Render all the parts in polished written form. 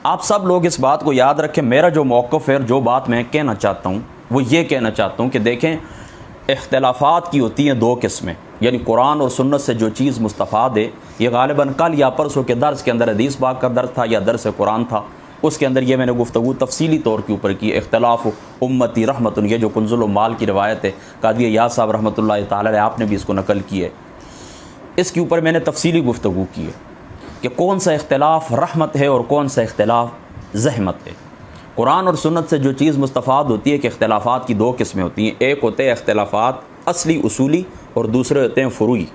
آپ سب لوگ اس بات کو یاد رکھیں، میرا جو موقف ہے، جو بات میں کہنا چاہتا ہوں وہ یہ کہنا چاہتا ہوں کہ دیکھیں، اختلافات کی ہوتی ہیں دو قسمیں، یعنی قرآن اور سنت سے جو چیز مستفاد ہے، یہ غالباً کل یا پرسوں کے درس کے اندر حدیث پاک کا درس تھا یا درس قرآن تھا، اس کے اندر یہ میں نے گفتگو تفصیلی طور کے اوپر کی۔ اختلاف امتی رحمت، یہ جو کنز المال کی روایت ہے، قاضی ایاز صاحب رحمۃ اللہ تعالی علیہ، آپ نے بھی اس کو نقل کی ہے، اس کے اوپر میں نے تفصیلی گفتگو کی ہے کہ کون سا اختلاف رحمت ہے اور کون سا اختلاف زحمت ہے۔ قرآن اور سنت سے جو چیز مستفاد ہوتی ہے کہ اختلافات کی دو قسمیں ہوتی ہیں، ایک ہوتے ہیں اختلافات اصلی اصولی اور دوسرے ہوتے ہیں فروعی۔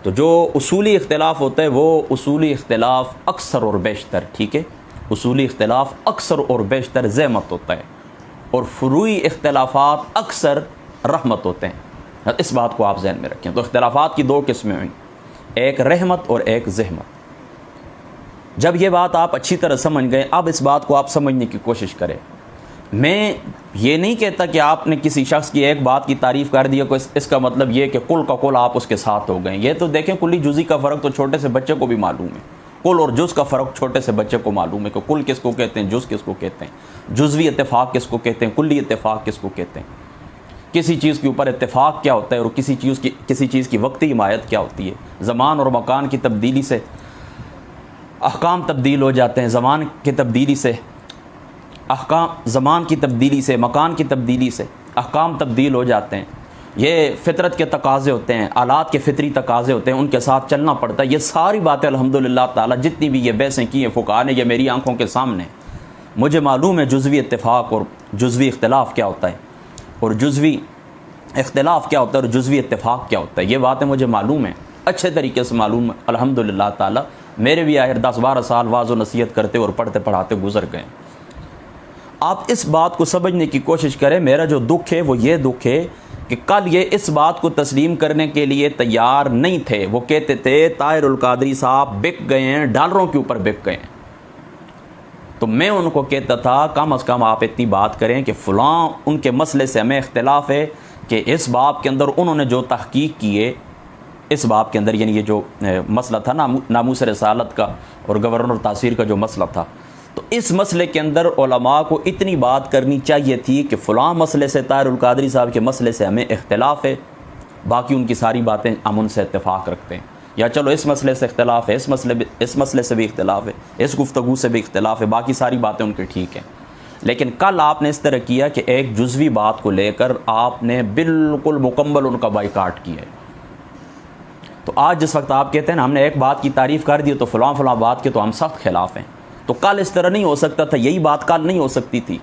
تو جو اصولی اختلاف ہوتا ہے وہ اصولی اختلاف اکثر اور بیشتر، ٹھیک ہے، اصولی اختلاف اکثر اور بیشتر زحمت ہوتا ہے، اور فروعی اختلافات اکثر رحمت ہوتے ہیں۔ اس بات کو آپ ذہن میں رکھیں۔ تو اختلافات کی دو قسمیں ہوئیں، ایک رحمت اور ایک زحمت۔ جب یہ بات آپ اچھی طرح سمجھ گئے، اب اس بات کو آپ سمجھنے کی کوشش کریں۔ میں یہ نہیں کہتا کہ آپ نے کسی شخص کی ایک بات کی تعریف کر دی، اس کا مطلب یہ کہ کل کا کل آپ اس کے ساتھ ہو گئے۔ یہ تو دیکھیں، کلی جزی کا فرق تو چھوٹے سے بچے کو بھی معلوم ہے، کل اور جز کا فرق چھوٹے سے بچے کو معلوم ہے کہ کل کس کو کہتے ہیں، جز کس کو کہتے ہیں، جزوی اتفاق کس کو کہتے ہیں، کلی اتفاق کس کو کہتے ہیں، کسی چیز کے اوپر اتفاق کیا ہوتا ہے اور کسی چیز کی وقتی حمایت کیا ہوتی ہے۔ زمان اور مکان کی تبدیلی سے احکام تبدیل ہو جاتے ہیں، زمان کی تبدیلی سے مکان کی تبدیلی سے احکام تبدیل ہو جاتے ہیں۔ یہ فطرت کے تقاضے ہوتے ہیں، آلات کے فطری تقاضے ہوتے ہیں، ان کے ساتھ چلنا پڑتا ہے۔ یہ ساری باتیں الحمدللہ تعالی جتنی بھی یہ بحثیں کی ہیں فقہاء نے، یہ میری آنکھوں کے سامنے، مجھے معلوم ہے جزوی اتفاق اور جزوی اختلاف کیا ہوتا ہے، اور جزوی اختلاف کیا ہوتا ہے اور جزوی اتفاق کیا ہوتا ہے۔ یہ باتیں مجھے معلوم ہیں، اچھے طریقے سے معلوم ہے الحمدللہ تعالی۔ میرے بھی آخر 10-12 سال واعظ و نصیحت کرتے اور پڑھتے پڑھاتے گزر گئے۔ آپ اس بات کو سمجھنے کی کوشش کریں، میرا جو دکھ ہے وہ یہ دکھ ہے کہ کل یہ اس بات کو تسلیم کرنے کے لیے تیار نہیں تھے۔ وہ کہتے تھے طاہر القادری صاحب بک گئے ہیں، ڈالروں کے اوپر بک گئے ہیں۔ تو میں ان کو کہتا تھا کم از کم آپ اتنی بات کریں کہ فلاں ان کے مسئلے سے ہمیں اختلاف ہے کہ اس باب کے اندر انہوں نے جو تحقیق کی ہے، اس باب کے اندر، یعنی یہ جو مسئلہ تھا ناموس رسالت کا اور گورنر تاثیر کا جو مسئلہ تھا، تو اس مسئلے کے اندر علماء کو اتنی بات کرنی چاہیے تھی کہ فلاں مسئلے سے طاہر القادری صاحب کے مسئلے سے ہمیں اختلاف ہے، باقی ان کی ساری باتیں ہم ان سے اتفاق رکھتے ہیں، یا چلو اس مسئلے سے اختلاف ہے، اس مسئلے سے بھی اختلاف ہے، اس گفتگو سے بھی اختلاف ہے، باقی ساری باتیں ان کی ٹھیک ہیں۔ لیکن کل آپ نے اس طرح کیا کہ ایک جزوی بات کو لے کر آپ نے بالکل مکمل ان کا بائیکاٹ کیا ہے۔ تو آج جس وقت آپ کہتے ہیں نا ہم نے ایک بات کی تعریف کر دی تو فلاں بات کے تو ہم سخت خلاف ہیں، تو کل اس طرح نہیں ہو سکتا تھا، یہی بات کل نہیں ہو سکتی تھی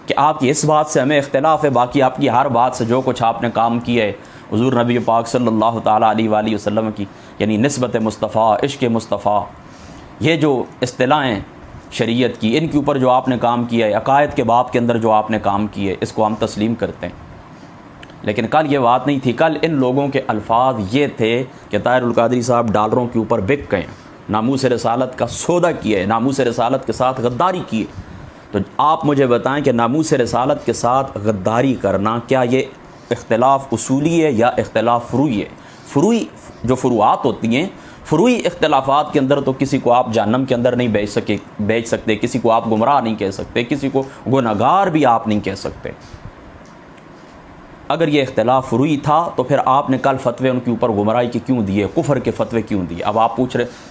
کہ آپ کی اس بات سے ہمیں اختلاف ہے، باقی آپ کی ہر بات سے جو کچھ آپ نے کام کیا ہے حضور نبی پاک صلی اللہ تعالیٰ علیہ وآلہ وسلم کی، یعنی نسبت مصطفیٰ، عشق مصطفیٰ، یہ جو اصطلاحیں شریعت کی، ان کے اوپر جو آپ نے کام کیا ہے، عقائد کے باب کے اندر جو آپ نے کام کیے، اس کو ہم تسلیم کرتے ہیں۔ لیکن کل یہ بات نہیں تھی، کل ان لوگوں کے الفاظ یہ تھے کہ طاہر القادری صاحب ڈالروں کے اوپر بک گئے ہیں، ناموس رسالت کا سودا کیا ہے، ناموس رسالت کے ساتھ غداری کی ہے۔ تو آپ مجھے بتائیں کہ ناموس رسالت کے ساتھ غداری کرنا کیا یہ اختلاف اصولی ہے یا اختلاف فروعی ہے؟ فروعی جو فروعات ہوتی ہیں، فروعی اختلافات کے اندر تو کسی کو آپ جہنم کے اندر نہیں بیچ سکتے، کسی کو آپ گمراہ نہیں کہہ سکتے، کسی کو گنہگار بھی آپ نہیں کہہ سکتے۔ اگر یہ اختلاف فروعی تھا تو پھر آپ نے کل فتوے ان کے اوپر گمراہی کے کیوں دیے، کفر کے فتوے کیوں دیے؟ اب آپ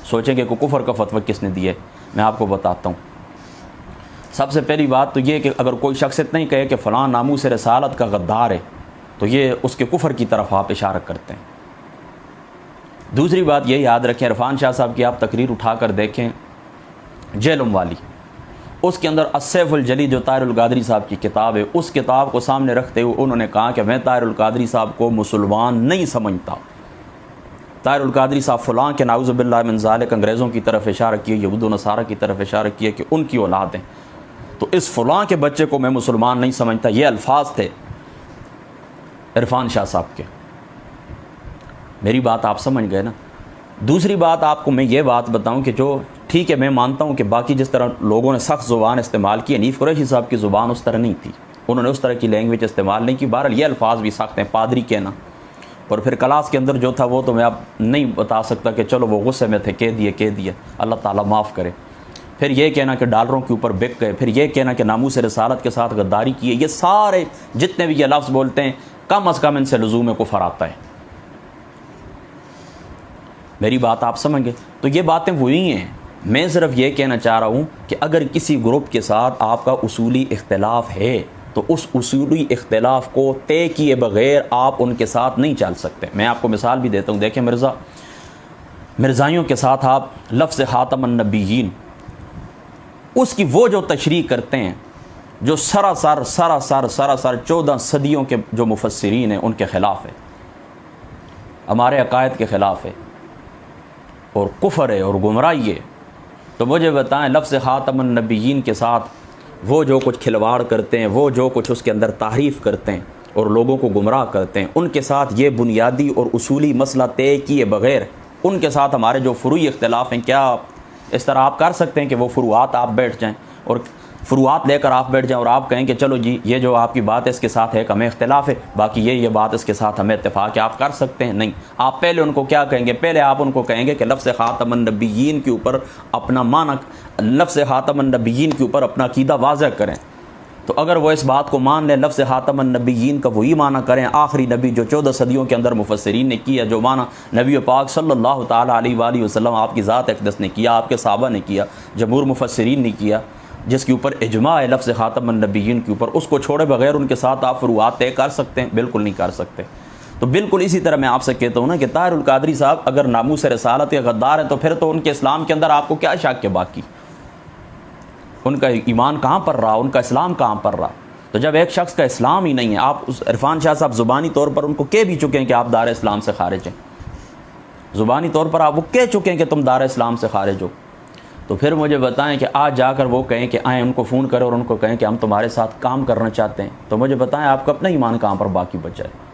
سوچیں گے کہ کفر کا فتویٰ کس نے دیے، میں آپ کو بتاتا ہوں۔ سب سے پہلی بات تو یہ کہ اگر کوئی شخص اتنا ہی کہے کہ فلاں ناموس رسالت کا غدار ہے تو یہ اس کے کفر کی طرف آپ اشارہ کرتے ہیں۔ دوسری بات یہ یاد رکھیں، عرفان شاہ صاحب کی آپ تقریر اٹھا کر دیکھیں، جیلم والی، اس کے اندر السیف الجلی جو طاہر القادری صاحب کی کتاب ہے، اس کتاب کو سامنے رکھتے ہوئے انہوں نے کہا کہ میں طاہر القادری صاحب کو مسلمان نہیں سمجھتا۔ طاہر القادری صاحب فلاں کے نعوذ باللہ من ذالک انگریزوں کی طرف اشارہ کیے، یہود و نصارہ کی طرف اشارہ کیے کہ ان کی اولاد ہیں، تو اس فلاں کے بچے کو میں مسلمان نہیں سمجھتا۔ یہ الفاظ تھے عرفان شاہ صاحب کے۔ میری بات آپ سمجھ گئے نا؟ دوسری بات آپ کو میں یہ بات بتاؤں کہ جو ٹھیک ہے میں مانتا ہوں کہ باقی جس طرح لوگوں نے سخت زبان استعمال کی، حنیف قریشی صاحب کی زبان اس طرح نہیں تھی، انہوں نے اس طرح کی لینگویج استعمال نہیں کی۔ بہرحال یہ الفاظ بھی سخت ہیں، پادری کہنا، اور پھر کلاس کے اندر جو تھا وہ تو میں اب نہیں بتا سکتا کہ چلو وہ غصے میں تھے کہہ دیا، اللہ تعالیٰ معاف کرے۔ پھر یہ کہنا کہ ڈالروں کے اوپر بک گئے، پھر یہ کہنا کہ ناموس رسالت کے ساتھ غداری کی ہے، یہ سارے جتنے بھی یہ لفظ بولتے ہیں کم از کم ان سے لزوم کفر آتا ہے۔ میری بات آپ سمجھ گئے؟ تو یہ باتیں وہی ہیں۔ میں صرف یہ کہنا چاہ رہا ہوں کہ اگر کسی گروپ کے ساتھ آپ کا اصولی اختلاف ہے تو اس اصولی اختلاف کو طے کیے بغیر آپ ان کے ساتھ نہیں چل سکتے۔ میں آپ کو مثال بھی دیتا ہوں، دیکھیں مرزائیوں کے ساتھ آپ لفظ خاتم النبیین اس کی وہ جو تشریح کرتے ہیں جو سراسر 14 صدیوں کے جو مفسرین ہیں ان کے خلاف ہے، ہمارے عقائد کے خلاف ہے اور کفر ہے اور گمراہی ہے، تو مجھے بتائیں لفظ خاتم النبیین کے ساتھ وہ جو کچھ کھلواڑ کرتے ہیں، وہ جو کچھ اس کے اندر تحریف کرتے ہیں اور لوگوں کو گمراہ کرتے ہیں، ان کے ساتھ یہ بنیادی اور اصولی مسئلہ طے کیے بغیر ان کے ساتھ ہمارے جو فروعی اختلاف ہیں، کیا اس طرح آپ کر سکتے ہیں کہ وہ فروعات آپ بیٹھ جائیں اور فروعات لے کر آپ بیٹھ جائیں اور آپ کہیں کہ چلو جی یہ جو آپ کی بات ہے اس کے ساتھ ایک ہمیں اختلاف ہے، باقی یہ بات اس کے ساتھ ہمیں اتفاق ہے، آپ کر سکتے ہیں؟ نہیں، آپ پہلے ان کو کیا کہیں گے؟ پہلے آپ ان کو کہیں گے کہ لفظ خاتم النبیین کے اوپر اپنا معنی، لفظ خاتم النبیین کے اوپر اپنا عقیدہ واضح کریں۔ تو اگر وہ اس بات کو مان لیں، لفظ خاتم النبیین کا وہی معنی کریں آخری نبی جو 14 صدیوں کے اندر مفسرین نے کیا، جو معنی نبی پاک صلی اللہ تعالیٰ علیہ وآلہ وسلم آپ کی ذات اقدس نے کیا، آپ کے صحابہ نے کیا، جمہور مفسرین نے کیا، جس کے اوپر اجماع ہے لفظ خاتم النبیین کے اوپر، اس کو چھوڑے بغیر ان کے ساتھ آپ فروعات طے کر سکتے ہیں؟ بالکل نہیں کر سکتے۔ تو بالکل اسی طرح میں آپ سے کہتا ہوں نا کہ طاہر القادری صاحب اگر ناموس رسالت کے غدار ہیں تو پھر تو ان کے اسلام کے اندر آپ کو کیا شک ہے؟ باقی ان کا ایمان کہاں پر رہا، ان کا اسلام کہاں پر رہا؟ تو جب ایک شخص کا اسلام ہی نہیں ہے، آپ عرفان شاہ صاحب زبانی طور پر ان کو کہہ بھی چکے ہیں کہ آپ دار اسلام سے خارج ہیں، زبانی طور پر آپ وہ کہہ چکے ہیں کہ تم دار اسلام سے خارج ہو، تو پھر مجھے بتائیں کہ آج جا کر وہ کہیں کہ آئیں ان کو فون کریں اور ان کو کہیں کہ ہم تمہارے ساتھ کام کرنا چاہتے ہیں، تو مجھے بتائیں آپ کا اپنا ایمان کہاں پر باقی بچا ہے؟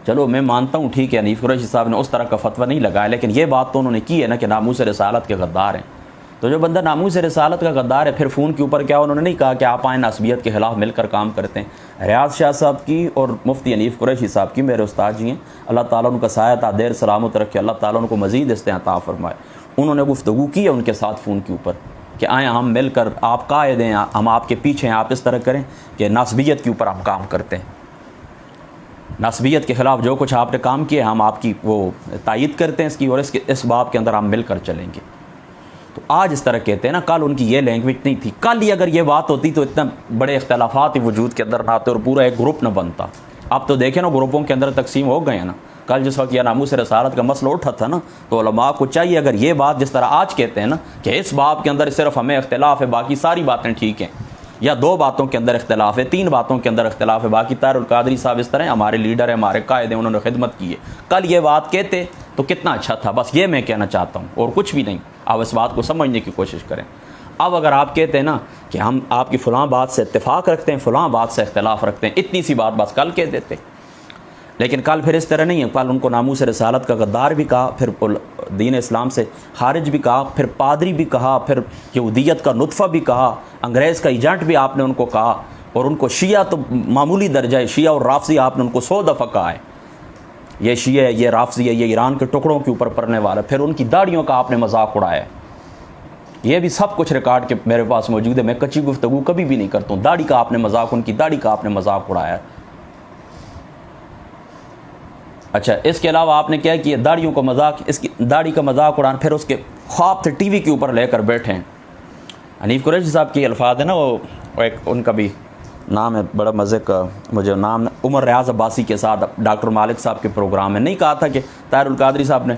چلو میں مانتا ہوں ٹھیک ہے حنیف قریشی صاحب نے اس طرح کا فتویٰ نہیں لگایا، لیکن یہ بات تو انہوں نے کی ہے نا کہ ناموس رسالت کے غدار ہیں۔ تو جو بندہ ناموس رسالت کا غدار ہے، پھر فون کے اوپر کیا انہوں نے نہیں کہا کہ آپ آئیں نسبیت کے خلاف مل کر کام کرتے ہیں؟ ریاض شاہ صاحب کی اور مفتی حنیف قریشی صاحب کی میرے استاد جی ہیں، اللہ تعالیٰ ان کا سایہ تا دیر سلامت رکھے، اللہ تعالیٰ ان کو مزید استعطا فرمائے۔ انہوں نے گفتگو کی ہے ان کے ساتھ فون کے اوپر کہ آئیں ہم مل کر، آپ قائد ہیں، ہم آپ کے پیچھے ہیں، آپ اس طرح کریں کہ نسبیت کے اوپر ہم کام کرتے ہیں، نسبیت کے خلاف جو کچھ آپ نے کام کیا ہم آپ کی وہ تائید کرتے ہیں اس کی، اور اس باب کے اندر ہم مل کر چلیں گے۔ تو آج اس طرح کہتے ہیں نا، کل ان کی یہ لینگویج نہیں تھی، کل ہی اگر یہ بات ہوتی تو اتنا بڑے اختلافات وجود کے اندر نہ آتے اور پورا ایک گروپ نہ بنتا۔ اب تو دیکھیں نا گروپوں کے اندر تقسیم ہو گئے ہیں نا۔ کل جس وقت یہ ناموس رسالت کا مسئلہ اٹھا تھا نا، تو علماء کو چاہیے اگر یہ بات جس طرح آج کہتے ہیں نا کہ اس باب کے اندر صرف ہمیں اختلاف ہے، باقی ساری باتیں ٹھیک ہیں، یا 2 باتوں کے اندر اختلاف ہے، 3 باتوں کے اندر اختلاف ہے، باقی طاہر القادری صاحب اس طرح ہمارے لیڈر ہیں، ہمارے قائد ہیں، انہوں نے خدمت کی ہے، کل یہ بات کہتے تو کتنا اچھا تھا۔ بس یہ میں کہنا چاہتا ہوں اور کچھ بھی نہیں، آپ اس بات کو سمجھنے کی کوشش کریں۔ اب اگر آپ کہتے ہیں نا کہ ہم آپ کی فلاں بات سے اتفاق رکھتے ہیں، فلاں بات سے اختلاف رکھتے ہیں، اتنی سی بات بس کل کہہ دیتے، لیکن کل پھر اس طرح نہیں ہے، کل ان کو ناموس رسالت کا غدار بھی کہا، پھر دین اسلام سے خارج بھی کہا، پھر پادری بھی کہا، پھر یہودیت کا نطفہ بھی کہا، انگریز کا ایجنٹ بھی آپ نے ان کو کہا، اور ان کو شیعہ تو معمولی درجہ ہے، شیعہ اور رافضی آپ نے ان کو 100 دفعہ کہا ہے، یہ شیعہ ہے، یہ رافضی ہے، یہ ایران کے ٹکڑوں کے اوپر پڑنے والا، پھر ان کی داڑھیوں کا آپ نے مذاق اڑایا ہے۔ یہ بھی سب کچھ ریکارڈ کے میرے پاس موجود ہے، میں کچی گفتگو کبھی بھی نہیں کرتا ہوں۔ داڑھی کا آپ نے مذاق، ان کی داڑھی کا آپ نے مذاق اڑایا ہے۔ اچھا، اس کے علاوہ آپ نے کیا کیا؟ داڑھیوں کا مذاق، اس کی داڑھی کا مذاق اڑانا، پھر اس کے خواب سے ٹی وی کے اوپر لے کر بیٹھے ہیں۔ حنیف قریشی صاحب کے الفاظ ہے نا، وہ ایک ان کا بھی نام ہے بڑا مزے کا، مجھے نام عمر ریاض عباسی کے ساتھ ڈاکٹر مالک صاحب کے پروگرام میں نہیں کہا تھا کہ طاہر القادری صاحب نے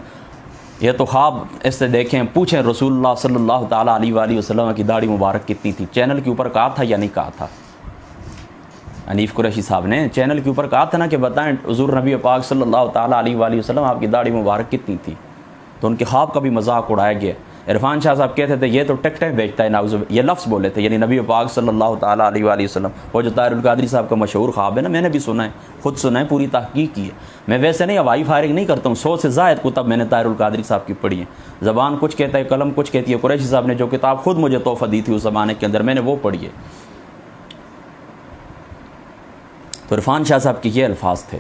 یہ تو خواب اس سے دیکھیں، پوچھیں رسول اللہ صلی اللہ تعالیٰ علیہ وآلہ وسلم کی داڑھی مبارک کتنی تھی؟ چینل کے اوپر کہا تھا یا نہیں کہا تھا؟ حنیف قریشی صاحب نے چینل کے اوپر کہا تھا نا کہ بتائیں حضور نبی پاک صلی اللہ تعالیٰ علیہ وآلہ وسلم آپ کی داڑھی مبارک کتنی تھی؟ تو ان کے خواب کا بھی مذاق اڑایا گیا۔ عرفان شاہ صاحب کہتے تھے یہ تو ٹکٹیں بیچتا ہے، نعوذ باللہ، یہ لفظ بولے تھے، یعنی نبی پاک صلی اللہ تعالیٰ علیہ وآلہ وسلم۔ وہ جو طاہر القادری صاحب کا مشہور خواب ہے نا، میں نے بھی سنا ہے، خود سنا ہے، پوری تحقیق کی ہے۔ میں ویسے نہیں ہوائی فائرنگ نہیں کرتا ہوں، 100 سے زائد کتب میں نے طاہر القادری صاحب کی پڑھی ہیں، زبان کچھ کہتا ہے، قلم کچھ کہتی ہے۔ قریشی صاحب نے جو کتاب خود مجھے تحفہ دی تھی اس زمانے کے اندر، میں نے وہ پڑھی ہے۔ تو عرفان شاہ صاحب کے یہ الفاظ تھے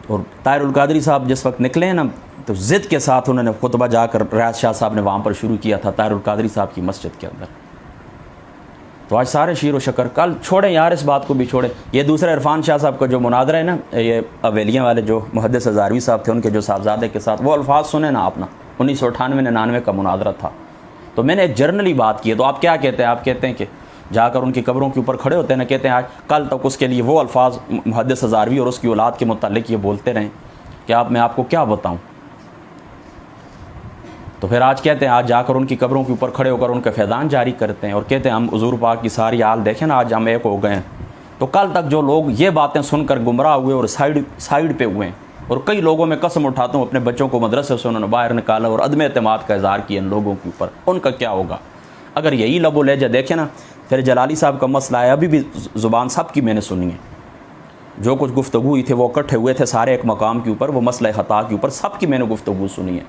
اور طاہر القادری صاحب جس وقت نکلے ہیں نا تو ضد کے ساتھ انہوں نے خطبہ جا کر ریاض شاہ صاحب نے وہاں پر شروع کیا تھا طاہر القادری صاحب کی مسجد کے اندر. تو آج سارے شیر و شکر کل چھوڑیں یار اس بات کو بھی چھوڑیں. یہ دوسرا عرفان شاہ صاحب کا جو مناظرہ ہے نا یہ اویلیاں والے جو محدث ہزاروی صاحب تھے ان کے جو صاحبزادے کے ساتھ وہ الفاظ سنیں نا آپ نا 1998-99 کا مناظرہ تھا. تو میں نے ایک جرنلی بات کی ہے. تو آپ کیا کہتے ہیں؟ آپ کہتے ہیں کہ جا کر ان کی قبروں کے اوپر کھڑے ہوتے ہیں نا, کہتے ہیں آج کل تک اس کے لیے وہ الفاظ محدث ہزاروی اور اس کی اولاد کے متعلق یہ بولتے رہیں کہ میں آپ کو کیا بتاؤں. تو پھر آج کہتے ہیں آج جا کر ان کی قبروں کے اوپر کھڑے ہو کر ان کے فیضان جاری کرتے ہیں اور کہتے ہیں ہم حضور پاک کی ساری حال دیکھیں نا آج ہم ایک ہو گئے ہیں. تو کل تک جو لوگ یہ باتیں سن کر گمراہ ہوئے اور سائیڈ پہ ہوئے ہیں, اور کئی لوگوں میں قسم اٹھاتا ہوں اپنے بچوں کو مدرسے سے انہوں نے باہر نکالا اور عدم اعتماد کا اظہار کیا ان لوگوں کے اوپر, ان کا کیا ہوگا؟ اگر یہی لب و لہجہ دیکھیں نا پھر جلالی صاحب کا مسئلہ ہے, ابھی بھی زبان سب کی میں نے سنی ہے, جو کچھ گفتگو ہوئی تھی وہ اکٹھے ہوئے تھے سارے ایک مقام کے اوپر, وہ مسئلہ خطا کے اوپر سب کی میں نے گفتگو سنی ہے.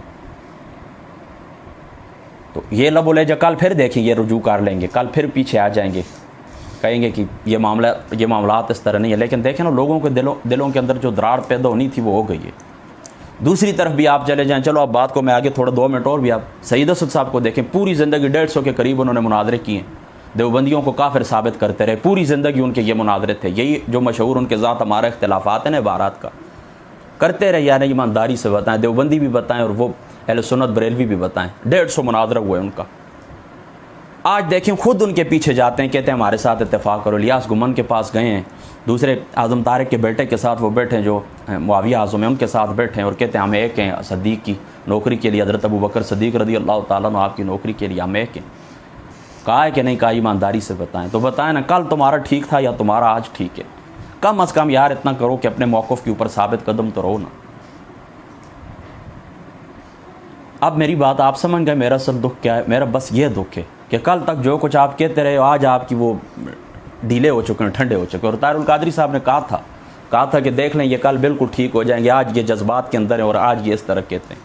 تو یہ لب و لہجہ کل پھر دیکھیں یہ رجوع کر لیں گے, کل پھر پیچھے آ جائیں گے, کہیں گے کہ یہ معاملات اس طرح نہیں ہے. لیکن دیکھیں نا لوگوں کے دلوں کے اندر جو دراڑ پیدا ہونی تھی وہ ہو گئی ہے. دوسری طرف بھی آپ چلے جائیں, چلو اب بات کو میں آگے تھوڑا 2 منٹ اور بھی آپ سعید اسد صاحب کو دیکھیں, پوری زندگی 150 کے قریب انہوں نے مناظرے کیے ہیں, دیوبندیوں کو کافر ثابت کرتے رہے, پوری زندگی ان کے یہ مناظرے تھے. یہی جو مشہور ان کے ذات ہمارا اختلافات ہیں نا عبارات کا کرتے رہے, یعنی ایمانداری سے بتائیں, دیوبندی بھی بتائیں اور وہ اہل سنت بریلوی بھی بتائیں, 150 مناظرہ ہوا ہے ان کا. آج دیکھیں خود ان کے پیچھے جاتے ہیں, کہتے ہیں ہمارے ساتھ اتفاق کرو. الیاس گمن کے پاس گئے ہیں, دوسرے اعظم طارق کے بیٹے کے ساتھ وہ بیٹھے ہیں جو معاویہ اعظم ہیں ان کے ساتھ بیٹھے ہیں اور کہتے ہیں ہم ایک ہیں صدیق کی نوکری کے لیے, حضرت ابو بکر صدیق رضی اللہ تعالیٰ عنہ آپ کی نوکری کے لیے ہم ایک ہیں. کہا ہے کہ نہیں کہا ایمانداری سے بتائیں. تو بتائیں نا کل تمہارا ٹھیک تھا یا تمہارا آج ٹھیک ہے؟ کم از کم یار اتنا کرو کہ اپنے موقف کے اوپر ثابت قدم تو رہو نا. اب میری بات آپ سمجھ گئے میرا اصل دکھ کیا ہے؟ میرا بس یہ دکھ ہے کہ کل تک جو کچھ آپ کہتے رہے آج آپ کی وہ ڈھیلے ہو چکے ہیں, ٹھنڈے ہو چکے ہیں. اور طاہر القادری صاحب نے کہا تھا کہ دیکھ لیں یہ کل بالکل ٹھیک ہو جائیں گے, آج یہ جذبات کے اندر ہیں اور آج یہ اس طرح کہتے ہیں.